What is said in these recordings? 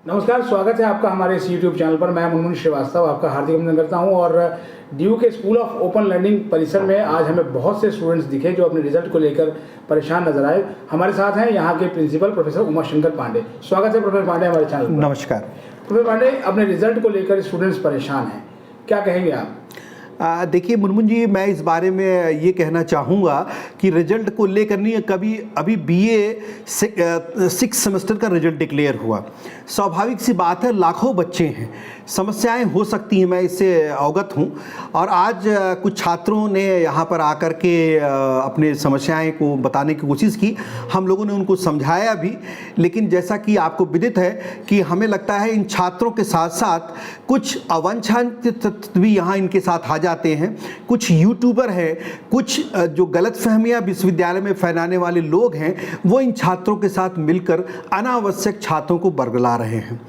नमस्कार, स्वागत है आपका हमारे इस YouTube चैनल पर। मैं मुनमुन श्रीवास्तव आपका हार्दिक अभिनंदन करता हूं। और ड्यू के स्कूल ऑफ ओपन लर्निंग परिसर में आज हमें बहुत से स्टूडेंट्स दिखे जो अपने रिजल्ट को लेकर परेशान नजर आए। हमारे साथ हैं यहाँ के प्रिंसिपल प्रोफेसर उमाशंकर पांडे। स्वागत है प्रोफेसर पांडे हमारे चैनल पर। नमस्कार प्रोफेसर पांडे, अपने रिजल्ट को लेकर स्टूडेंट्स परेशान हैं, क्या कहेंगे आप? देखिए मुनमुन जी, मैं इस बारे में ये कहना चाहूँगा कि रिजल्ट को लेकर नहीं, कभी अभी बीए 6 सेमेस्टर का रिजल्ट डिक्लेयर हुआ। स्वाभाविक सी बात है, लाखों बच्चे हैं, समस्याएं हो सकती हैं, मैं इससे अवगत हूँ। और आज कुछ छात्रों ने यहाँ पर आकर के अपने समस्याएं को बताने की कोशिश की। हम लोगों ने उनको समझाया भी, लेकिन जैसा कि आपको विदित है कि हमें लगता है इन छात्रों के साथ साथ कुछ अवांछित तत्व भी यहाँ इनके साथ आ जाते हैं। कुछ यूट्यूबर हैं, कुछ जो गलतफहमियां विश्वविद्यालय में फैलाने वाले लोग हैं, वो इन छात्रों के साथ मिलकर अनावश्यक छात्रों को बरगला रहे हैं।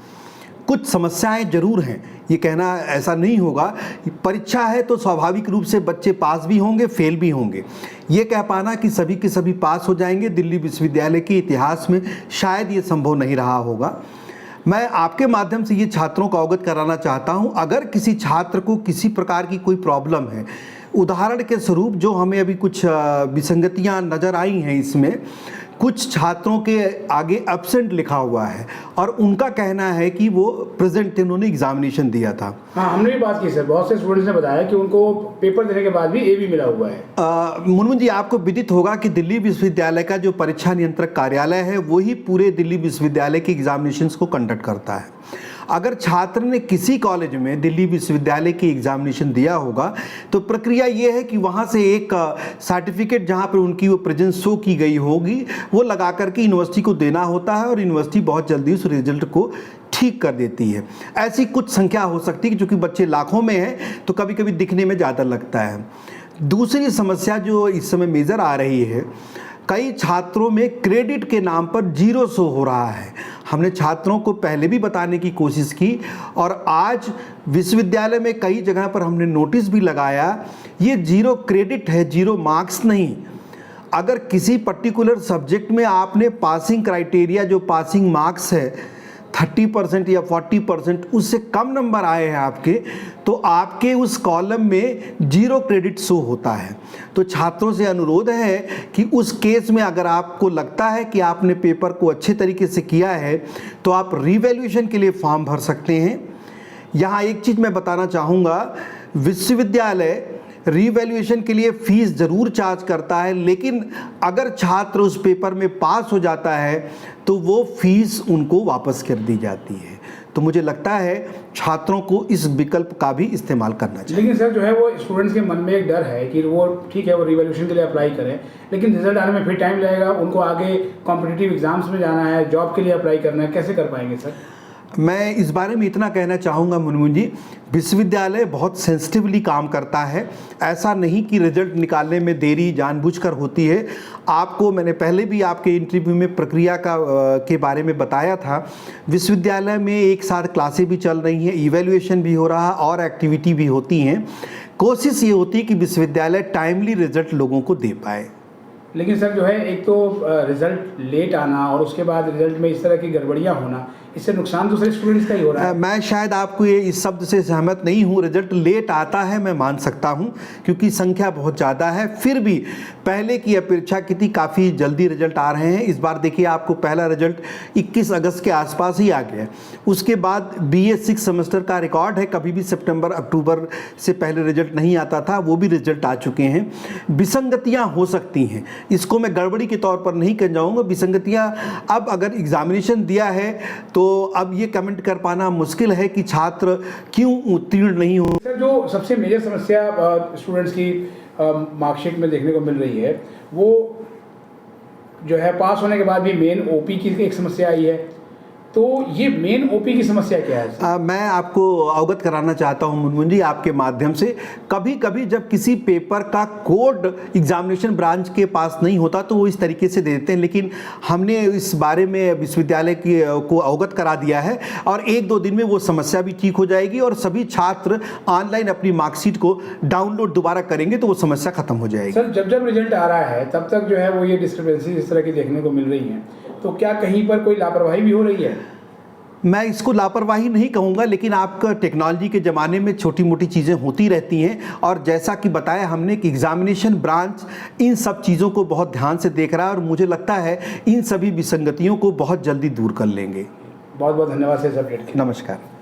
कुछ समस्याएं जरूर हैं, ये कहना ऐसा नहीं होगा। परीक्षा है तो स्वाभाविक रूप से बच्चे पास भी होंगे, फेल भी होंगे। ये कह पाना कि सभी के सभी पास हो जाएंगे, दिल्ली विश्वविद्यालय के इतिहास में शायद ये संभव नहीं रहा होगा। मैं आपके माध्यम से ये छात्रों को अवगत कराना चाहता हूँ, अगर किसी छात्र को किसी प्रकार की कोई प्रॉब्लम है, उदाहरण के स्वरूप जो हमें अभी कुछ विसंगतियाँ नज़र आई हैं, इसमें कुछ छात्रों के आगे एब्सेंट लिखा हुआ है और उनका कहना है कि वो प्रेजेंट थे, उन्होंने एग्जामिनेशन दिया था। हाँ, हमने भी बात की सर, बहुत से स्टूडेंट्स ने बताया कि उनको पेपर देने के बाद भी ए भी मिला हुआ है। मुनमुन जी, आपको विदित होगा कि दिल्ली विश्वविद्यालय का जो परीक्षा नियंत्रक कार्यालय है, वही पूरे दिल्ली विश्वविद्यालय के एग्जामिनेशंस को कंडक्ट करता है। अगर छात्र ने किसी कॉलेज में दिल्ली विश्वविद्यालय की एग्जामिनेशन दिया होगा तो प्रक्रिया ये है कि वहाँ से एक सर्टिफिकेट जहाँ पर उनकी वो प्रेजेंस शो की गई होगी, वो लगा करके यूनिवर्सिटी को देना होता है और यूनिवर्सिटी बहुत जल्दी उस रिजल्ट को ठीक कर देती है। ऐसी कुछ संख्या हो सकती है कि चूँकि बच्चे लाखों में हैं तो कभी कभी दिखने में ज़्यादा लगता है। दूसरी समस्या जो इस समय मेजर आ रही है, कई छात्रों में क्रेडिट के नाम पर 0 शो हो रहा है। हमने छात्रों को पहले भी बताने की कोशिश की और आज विश्वविद्यालय में कई जगह पर हमने नोटिस भी लगाया, ये 0 क्रेडिट है, 0 मार्क्स नहीं। अगर किसी पर्टिकुलर सब्जेक्ट में आपने पासिंग क्राइटेरिया, जो पासिंग मार्क्स है 30% या 40%, उससे कम नंबर आए हैं आपके, तो आपके उस कॉलम में 0 क्रेडिट शो होता है। तो छात्रों से अनुरोध है कि उस केस में अगर आपको लगता है कि आपने पेपर को अच्छे तरीके से किया है तो आप रीवैल्यूएशन के लिए फॉर्म भर सकते हैं। यहाँ एक चीज़ मैं बताना चाहूँगा, विश्वविद्यालय रीवैल्यूएशन के लिए फ़ीस ज़रूर चार्ज करता है, लेकिन अगर छात्र उस पेपर में पास हो जाता है तो वो फ़ीस उनको वापस कर दी जाती है। तो मुझे लगता है छात्रों को इस विकल्प का भी इस्तेमाल करना चाहिए। लेकिन सर, जो है वो स्टूडेंट्स के मन में एक डर है कि वो ठीक है, वो रिवैल्यूएशन के लिए अप्लाई करें, लेकिन रिजल्ट आने में फिर टाइम लगेगा, उनको आगे कॉम्पिटिटिव एग्जाम्स में जाना है, जॉब के लिए अप्लाई करना है, कैसे कर पाएंगे सर? मैं इस बारे में इतना कहना चाहूँगा मुनमुन जी, विश्वविद्यालय बहुत सेंसिटिवली काम करता है। ऐसा नहीं कि रिजल्ट निकालने में देरी जानबूझकर होती है। आपको मैंने पहले भी आपके इंटरव्यू में प्रक्रिया के बारे में बताया था। विश्वविद्यालय में एक साथ क्लासें भी चल रही हैं, इवैल्यूएशन भी हो रहा है और एक्टिविटी भी होती हैं। कोशिश ये होती है कि विश्वविद्यालय टाइमली रिजल्ट लोगों को दे पाए। लेकिन सर, जो है एक तो रिजल्ट लेट आना और उसके बाद रिजल्ट में इस तरह की गड़बड़ियाँ होना, इससे नुकसान दूसरे स्टूडेंट्स का ही हो रहा है। मैं शायद आपको ये इस शब्द से सहमत नहीं हूँ। रिजल्ट लेट आता है, मैं मान सकता हूँ, क्योंकि संख्या बहुत ज़्यादा है। फिर भी पहले की अपेक्षा कितनी काफ़ी जल्दी रिजल्ट आ रहे हैं। इस बार देखिए, आपको पहला रिजल्ट 21 अगस्त के आसपास ही आ गया। उसके बाद बीए 6 सेमेस्टर का रिकॉर्ड है, कभी भी सितंबर अक्टूबर से पहले रिजल्ट नहीं आता था, वो भी रिजल्ट आ चुके हैं। विसंगतियाँ हो सकती हैं, इसको मैं गड़बड़ी के तौर पर नहीं कह जाऊँगा। विसंगतियाँ, अब अगर एग्जामिनेशन दिया है तो अब ये कमेंट कर पाना मुश्किल है कि छात्र क्यों उत्तीर्ण नहीं हो। सर, जो सबसे मेजर समस्या स्टूडेंट्स की मार्कशीट में देखने को मिल रही है, वो जो है पास होने के बाद भी मेन ओपी की एक समस्या आई है। तो ये मेन ओपी की समस्या क्या है? मैं आपको अवगत कराना चाहता हूं मुनमुन जी, आपके माध्यम से। कभी कभी जब किसी पेपर का कोड एग्जामिनेशन ब्रांच के पास नहीं होता तो वो इस तरीके से देते हैं, लेकिन हमने इस बारे में विश्वविद्यालय को अवगत करा दिया है और 1-2 दिन में वो समस्या भी ठीक हो जाएगी और सभी छात्र ऑनलाइन अपनी मार्कशीट को डाउनलोड दोबारा करेंगे तो वो समस्या खत्म हो जाएगी। सर, जब रिजल्ट आ रहा है तब तक जो है वो ये डिस्क्रिपेंसी इस तरह की देखने को मिल रही हैं, तो क्या कहीं पर कोई लापरवाही भी हो रही है? मैं इसको लापरवाही नहीं कहूँगा, लेकिन आपका टेक्नोलॉजी के ज़माने में छोटी मोटी चीज़ें होती रहती हैं, और जैसा कि बताया हमने कि एग्जामिनेशन ब्रांच इन सब चीज़ों को बहुत ध्यान से देख रहा है, और मुझे लगता है इन सभी विसंगतियों को बहुत जल्दी दूर कर लेंगे। बहुत बहुत धन्यवाद से इस अपडेट के लिए। नमस्कार।